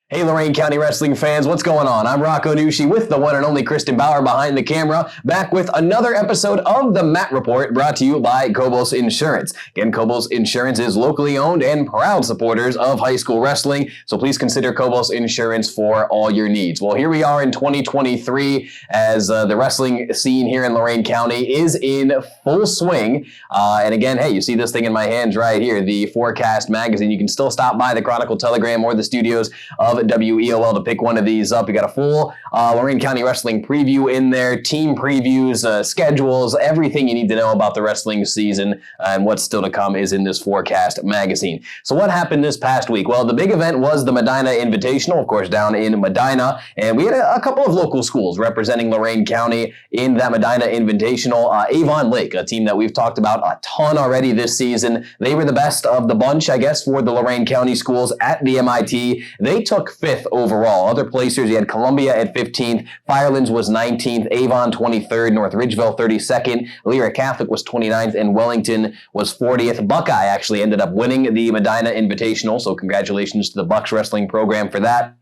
Hey Lorain County Wrestling fans, what's going on? I'm Rocco Nushi with the one and only Kristen Bauer behind the camera, back with another episode of the Matt Report brought to you by Cobos Insurance. Again, Cobos Insurance is locally owned and proud supporters of high school wrestling, so please consider Cobos Insurance for all your needs. Well, here we are in 2023 as the wrestling scene here in Lorain County is in full swing. And again, hey, you see this thing in my hands right here, the Forecast magazine. You can still stop by the Chronicle, Telegram, or the studios of WEOL to pick one of these up. You got a full Lorain County wrestling preview in there, team previews, schedules, everything you need to know about the wrestling season and what's still to come is in this Forecast magazine. So what happened this past week? Well, the big event was the Medina Invitational, of course, down in Medina, and we had a couple of local schools representing Lorain County in that Medina Invitational. Avon Lake, a team that we've talked about a ton already this season. They were the best of the bunch, I guess, for the Lorain County schools at the MIT. They took 5th overall. Other placers, you had Columbia at 15th, Firelands was 19th, Avon 23rd, North Ridgeville 32nd, Lyra Catholic was 29th, and Wellington was 40th. Buckeye actually ended up winning the Medina Invitational, so congratulations to the Bucks wrestling program for that.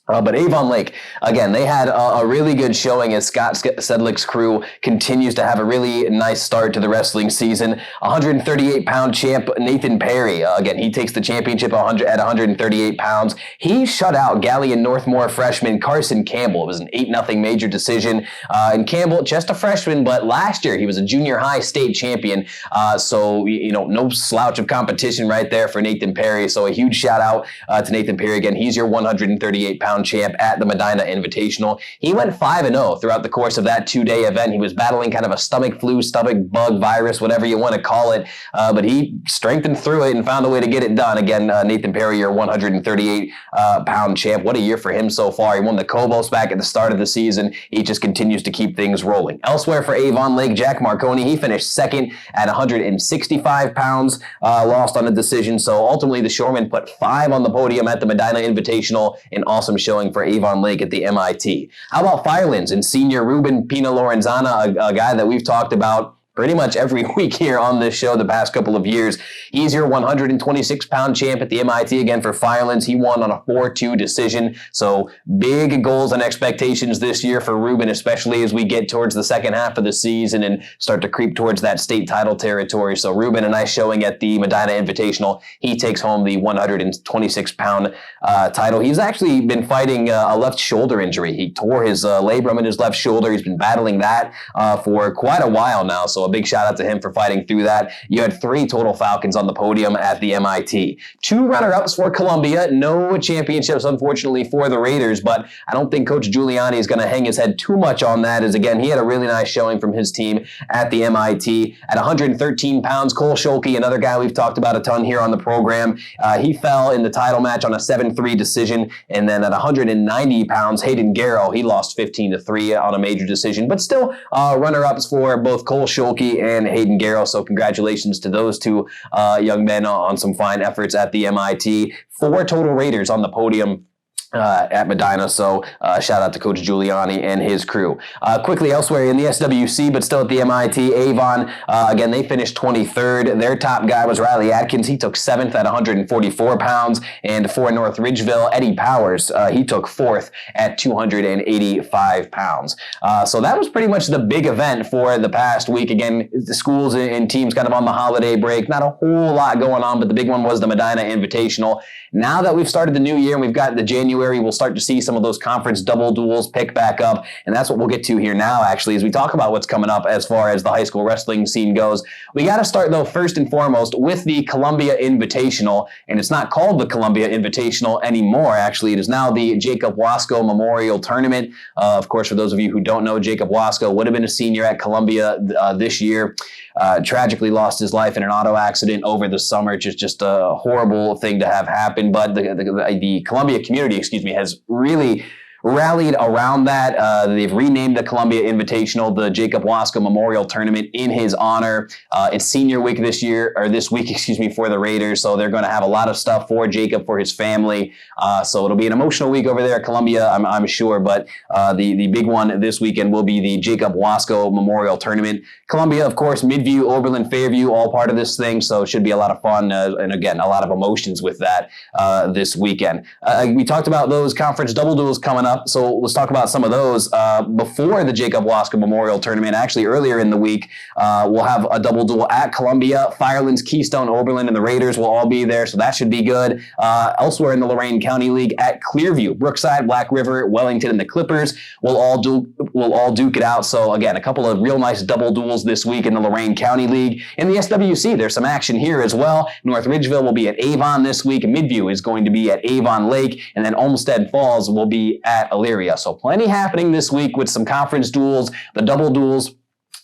But Avon Lake, again, they had a really good showing as Scott Sedlick's crew continues to have a really nice start to the wrestling season. 138-pound champ Nathan Perry, again, he takes the championship at 138 pounds. He shut out Galleon Northmore freshman Carson Campbell. It was an 8-0 major decision. And Campbell, just a freshman, but last year he was a junior high state champion. So, you know, no slouch of competition right there for Nathan Perry. So a huge shout out to Nathan Perry. Again, he's your 138-pound champ at the Medina Invitational. He went 5-0 throughout the course of that 2-day event. He was battling kind of a stomach flu, stomach bug virus, whatever you want to call it, but he strengthened through it and found a way to get it done. Again, Nathan Perry, your 138-pound champ. What a year for him so far. He won the Cobos back at the start of the season. He just continues to keep things rolling. Elsewhere for Avon Lake, Jack Marconi, he finished second at 165 pounds, lost on a decision. So ultimately, the Shoremen put 5 on the podium at the Medina Invitational. An awesome showing for Avon Lake at the MIT. How about Firelands and senior Ruben Pina Lorenzana, a guy that we've talked about pretty much every week here on this show the past couple of years. He's your 126-pound champ at the MIT again for Firelands. He won on a 4-2 decision. So big goals and expectations this year for Ruben, especially as we get towards the second half of the season and start to creep towards that state title territory. So Ruben, a nice showing at the Medina Invitational. He takes home the 126-pound title. He's actually been fighting a left shoulder injury. He tore his labrum in his left shoulder. He's been battling that for quite a while now. So a big shout out to him for fighting through that. You had 3 total Falcons on the podium at the MIT. 2 runner-ups for Columbia. No championships, unfortunately, for the Raiders, but I don't think Coach Giuliani is going to hang his head too much on that, as again, he had a really nice showing from his team at the MIT. At 113 pounds, Cole Scholke, another guy we've talked about a ton here on the program, he fell in the title match on a 7-3 decision, and then at 190 pounds, Hayden Garrow, he lost 15-3 on a major decision, but still runner-ups for both Cole Scholke and Hayden Garrow. So congratulations to those 2 young men on some fine efforts at the MIT. 4 total Raiders on the podium at Medina, so shout out to Coach Giuliani and his crew. Quickly elsewhere in the SWC, but still at the MIT, Avon, again, they finished 23rd. Their top guy was Riley Atkins. He took 7th at 144 pounds. And for North Ridgeville, Eddie Powers, he took 4th at 285 pounds. So that was pretty much the big event for the past week. Again, the schools and teams kind of on the holiday break. Not a whole lot going on, but the big one was the Medina Invitational. Now that we've started the new year and we've got the January, we'll start to see some of those conference double duels pick back up. And that's what we'll get to here now, actually, as we talk about what's coming up as far as the high school wrestling scene goes. We got to start, though, first and foremost with the Columbia Invitational. And it's not called the Columbia Invitational anymore, actually. It is now the Jacob Wasco Memorial Tournament. Of course, for those of you who don't know, Jacob Wasco would have been a senior at Columbia this year. Tragically lost his life in an auto accident over the summer. Just a horrible thing to have happen. But the Columbia community, has really rallied around that. They've renamed the Columbia Invitational the Jacob Wasco Memorial Tournament in his honor. It's senior week this week, for the Raiders. So they're going to have a lot of stuff for Jacob, for his family. So it'll be an emotional week over there at Columbia, I'm sure. But the big one this weekend will be the Jacob Wasco Memorial Tournament. Columbia, of course, Midview, Oberlin, Fairview, all part of this thing. So it should be a lot of fun. And again, a lot of emotions with that this weekend. We talked about those conference double duels coming up. So let's talk about some of those. Before the Jacob Wasco Memorial Tournament, actually earlier in the week, we'll have a double duel at Columbia. Firelands, Keystone, Oberlin, and the Raiders will all be there. So that should be good. Elsewhere in the Lorain County League at Clearview, Brookside, Black River, Wellington, and the Clippers will all duke it out. So again, a couple of real nice double duels this week in the Lorain County League. In the SWC, there's some action here as well. North Ridgeville will be at Avon this week. Midview is going to be at Avon Lake, and then Olmsted Falls will be at Elyria. So plenty happening this week with some conference duels, the double duels,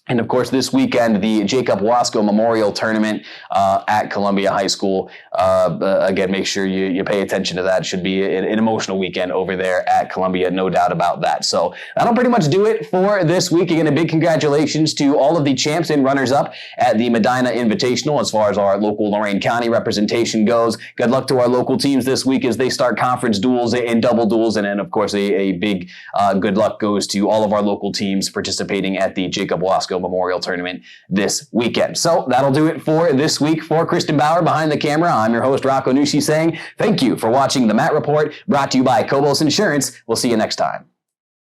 and of course, this weekend, the Jacob Wasco Memorial Tournament at Columbia High School. Again, make sure you pay attention to that. It should be an emotional weekend over there at Columbia, no doubt about that. So that'll pretty much do it for this week. Again, a big congratulations to all of the champs and runners-up at the Medina Invitational as far as our local Lorain County representation goes. Good luck to our local teams this week as they start conference duels and double duels. And then, of course, a big good luck goes to all of our local teams participating at the Jacob Wasco Memorial Tournament this weekend. So that'll do it for this week. For Kristen Bauer behind the camera, I'm your host, Rocco Nushi, saying thank you for watching the Matt Report, brought to you by Cobos Insurance. We'll see you next time.